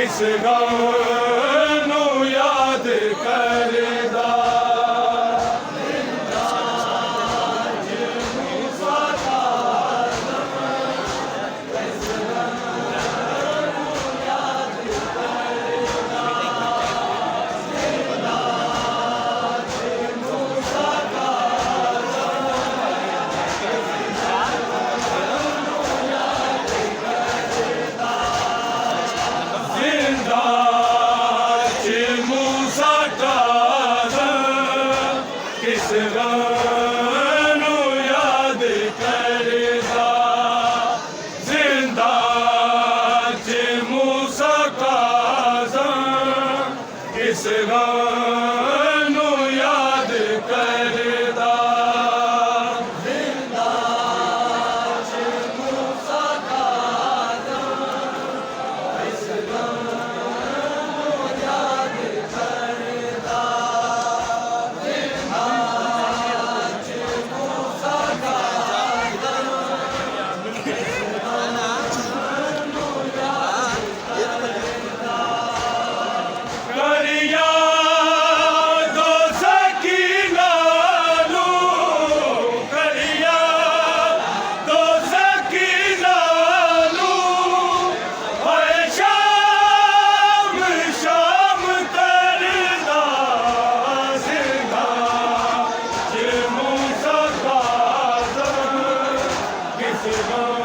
किस गम नू याद करदा किस गम नू याद करदा जिंदा च मूसा काज़म किस गम नू याद करदा जिंदा च मूसा काज़म किस गम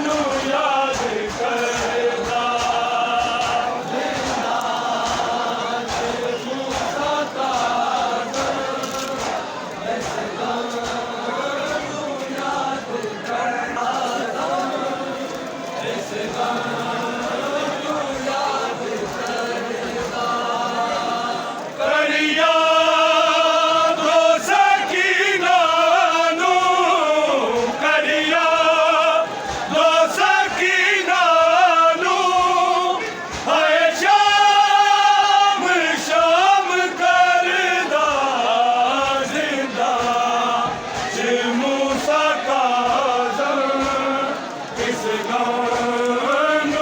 नू याद करदा किस गम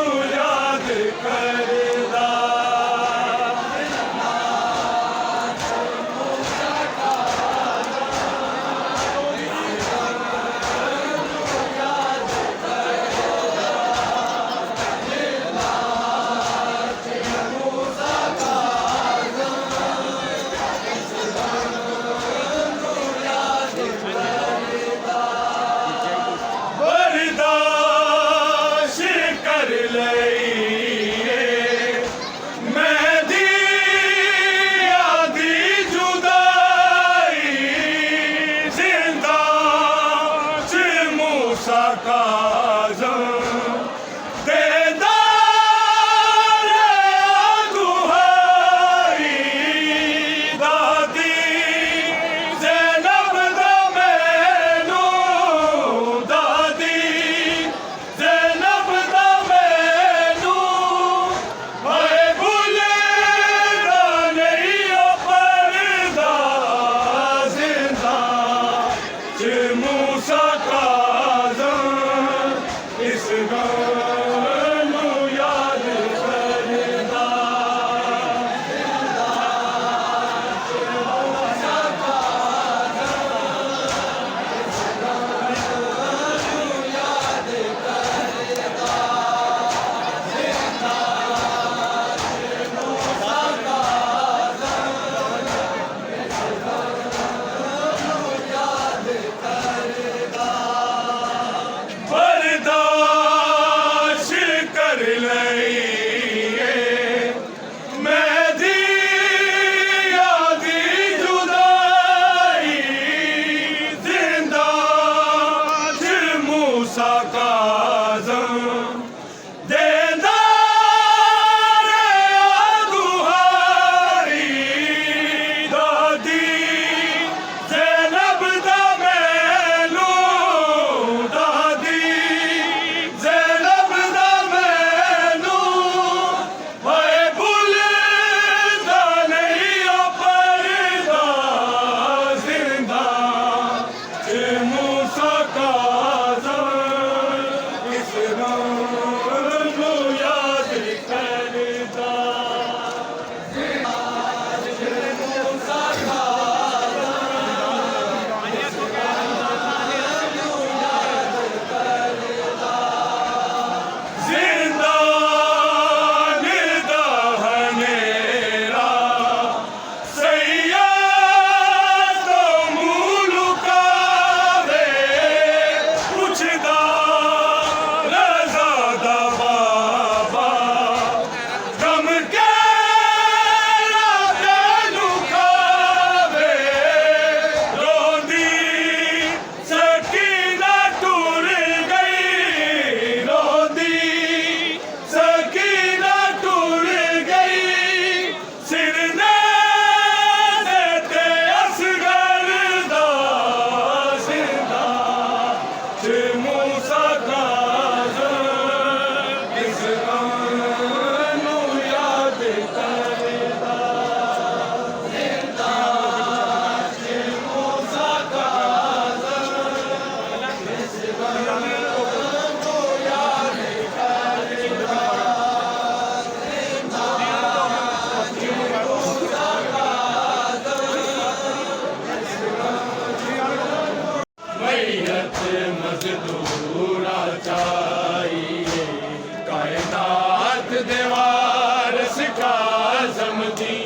दीवार सिकाज़म दी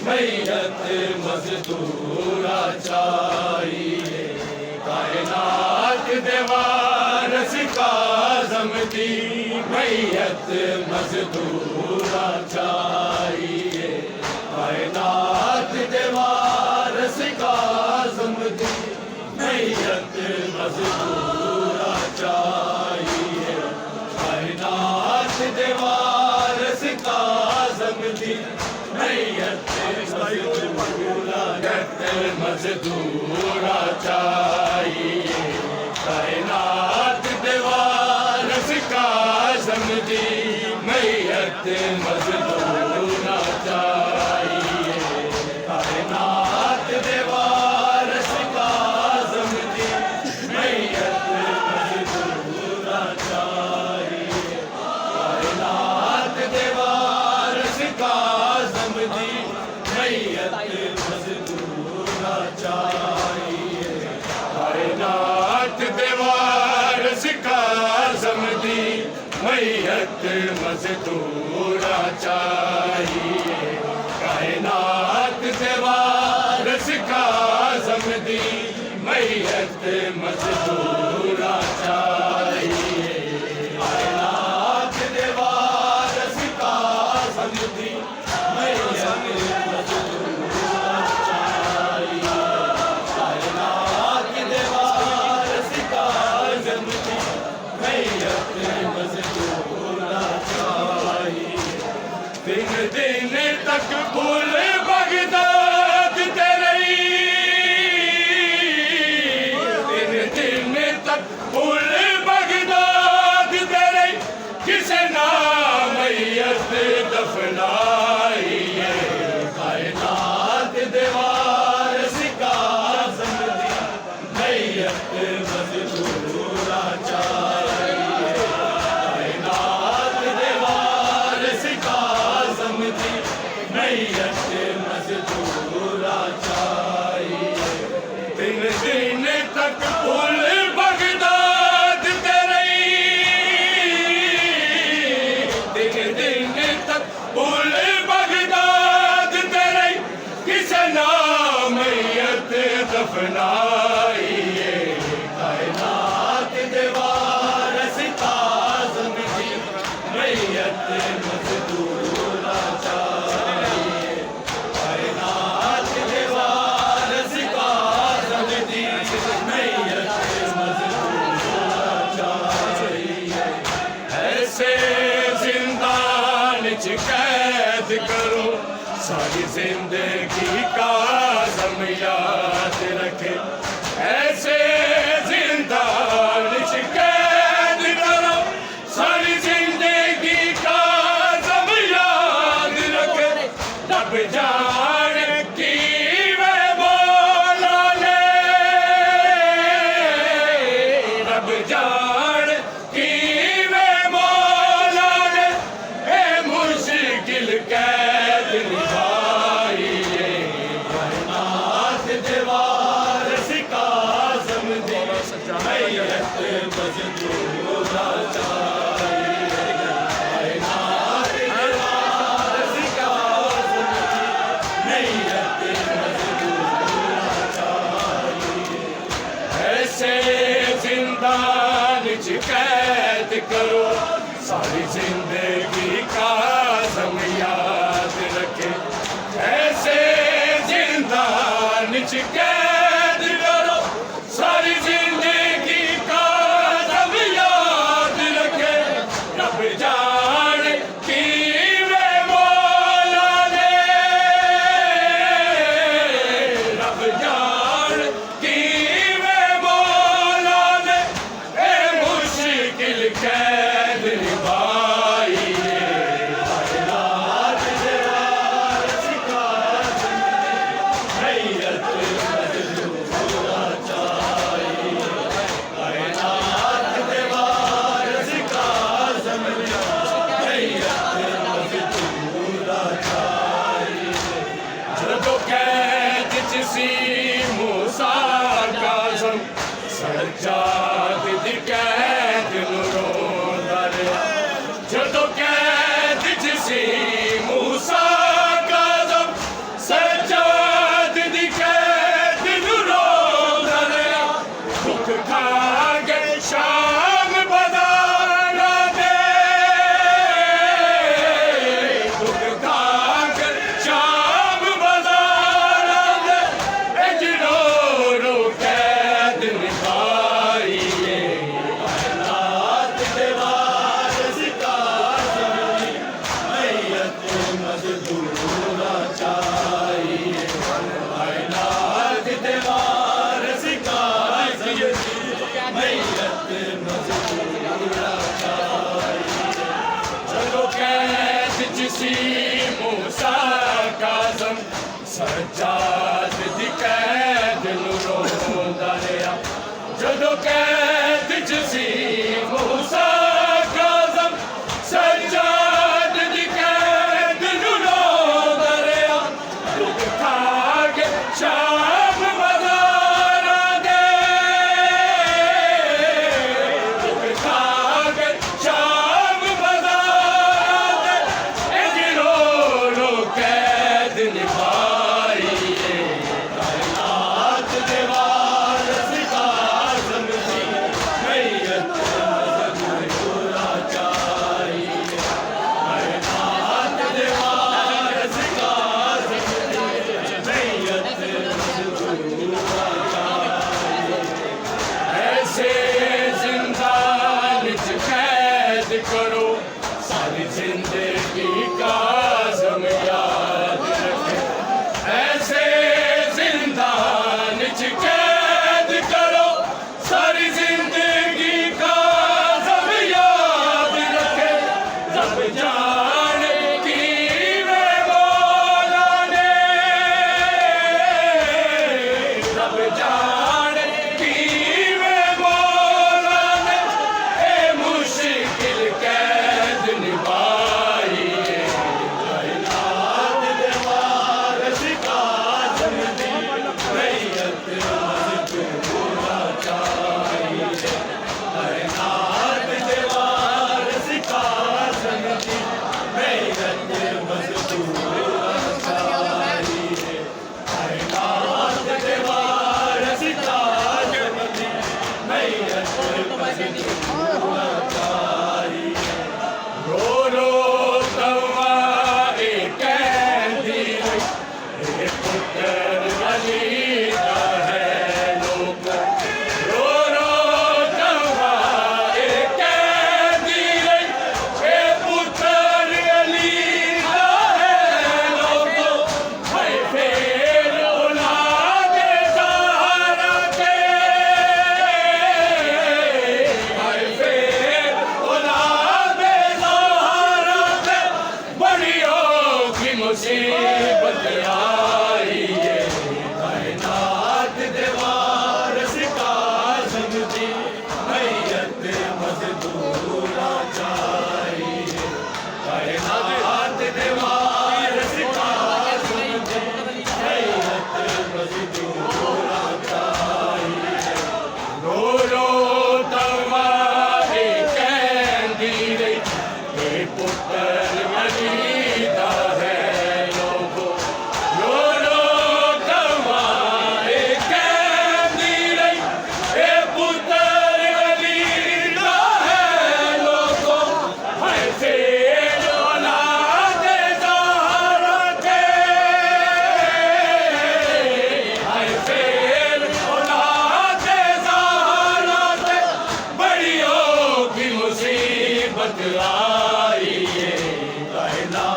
मैयत मजदूरा चाहिए कायनात दीवार सिकाज़म दी मैयत मजदूरा चाहिए कायनात दीवार सिकाज़म दी मैयत मजदूरा चाहिए कायनात दीवार सिकाज़म दी मैयत मजदूरा चाहिए कायनात दीवार सिकाज़म दी मैयत मजदूरा चाहिए कायनात दीवार सिकाज़म दी मैयत मजदूरा चाहिए कायनात दीवार सिकाज़म दी मैयत मजदूरा चाहिए कायनात दीवार सिकाज़म दी मैयत मजदूरा चाहिए कायनात दीवार सिकाज़म दी मैयत मजदूरा चाहिए कायनात दीवार सिकाज़म दी मैयत मजदूरा चाहिए कायनात दीवार सिकाज़म दी मैयत मजदूरा चाहिए दिन दिन तक भूल बगदाद तेरी दिन दिन तक भूल बगदाद तेरी किसे ना मैयत दफनाई है कायनात दीवार सिकाज़म दी मैयत मजदूरा चाहिए कायनात दीवार सिकाज़म दी मैयत मजदूरा चाहिए दिन दिन तक भूल बगदाद तेरी दिन दिन तक भूल बगदाद तेरी किसे ना मैयत दफनाई है कायनात दीवार सिकाज़म दी मैयत मजदूरा चाहिए कायनात दीवार सिकाज़म दी मैयत मजदूरा चाहिए ऐसे जिंदान च कैद करो सारी जिंदगी का ज़म याद रखे ऐसे जिंदान च कैद करो सारी जिंदगी का ज़म याद रखे रब जाने की वे मौला ने रब जाने की वे मौला ने ए मुश्किल कैद निभाई है कायनात दीवार सिकाज़म दी मैयत मजदूरा चाहिए कायनात दीवार सिकाज़म दी मैयत मजदूरा चाहिए ऐसे जिंदान च कैद करो सारी जिंदगी का ज़म याद रखे ऐसे जिंदान च कैद करो सारी जिंदगी का ज़म याद रखे रब जाने की वे मौला ने रब जाने की वे मौला ने ए मुश्किल कैद निभाई है कायनात दीवार सिकाज़म दी मैयत सी मूसा काज़म सजाद दी कैद नूं रोंदा रहा दुख खा गए शाम बाज़ारां दे दुख खा गए शाम बाज़ारां दे इंज रो रो कैद निभाई कायनात दे वारिस काज़म दी मैयत मज़दूरा चाहिए कायनात दे वारिस काज़म दी मैयत मज़दूरा चलो कैद जिसी मूसा काज़म सजाद दी कैद नूं रोंदा रहा जदों कैद जिसी मूसा काज़म सजाद दी कैद नूं रोंदा रहा दुख खा गए शाम बाज़ारां दे दुख खा गए शाम बाज़ारां दे इंज रो रो कैद निभाई कायनात दे वारिस काज़म दी मैयत मज़दूरा चाहिए कायनात दे वारिस काज़म दी मैयत मज़दूरा ऐसे जिंदान च कैद करो सारी जिंदगी काज़म याद रखे ऐसे जिंदान च कैद करो सारी जिंदगी काज़म याद रखे रब जाने की वे मौला ने रब जाने की वे मौला ने ए मुश्किल कैद निभाई कायनात दे वारिस काज़म दी मैयत मज़दूरा चाहिए कायनात दे वारिस काज़म दी मैयत मज़दूरा चाहिए कायनात दे वारिस काज़म दी मैयत मज़दूरा चाहिए रो रो तवा ए कैदी ए पुत्र अली दा है लोग रो रो तवा ए कैदी ए पुत्र अली दा है लोग हाय फेर औलाद ज़हरा के हाय फेर औलाद ज़हरा के बड़ी होगी मुसीबत आई है कायनात दे वारिस काज़म दी मैयत मज़दूरा चाहिए कायनात दे वारिस काज़म दी मैयत मज़दूरा चाहिए रो रो तवा ए कैदी ए पुत्र अली दा है लोगो रो रो तवा ए कैदी ए पुत्र अली दा है लोगो हाय फेर औलाद ज़हरा के हाय फेर औलाद ज़हरा के बड़ी होगी मुसीबत आई है कायनात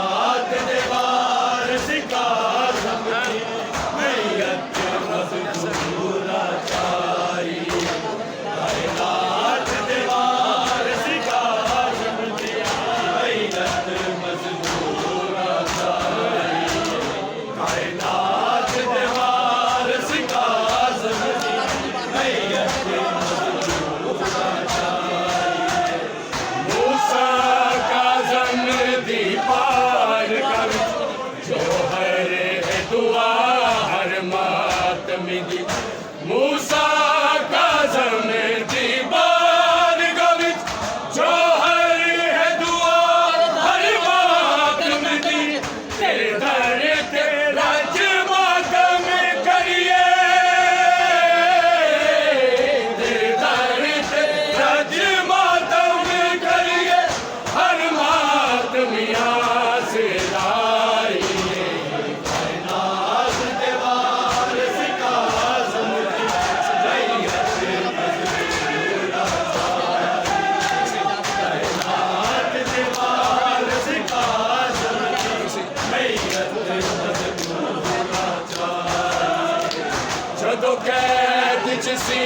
सी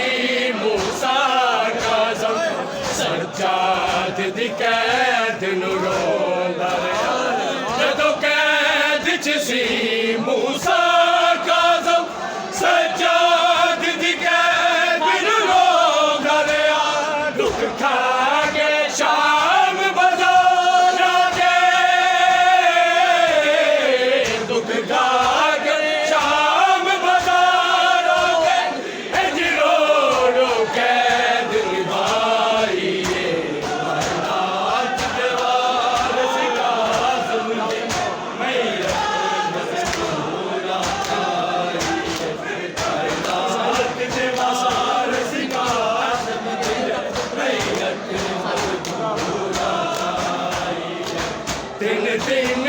मूसा काज़म सज्जाद दी कैद नूं रोंदा रहा जदों कैद च सी मूसा काज़म सज्जाद दी कैद नूं रोंदा रहा दुख खा के शाम बाज़ारां दे दुख खा के शाम बाज़ारां दे इंज रो रो कैद निभाई कायनात दे वारिस काज़म दे मैयत मज़दूरा आई कायनात दे वारिस काज़म दे मैयत मज़दूरा आई दिन दिन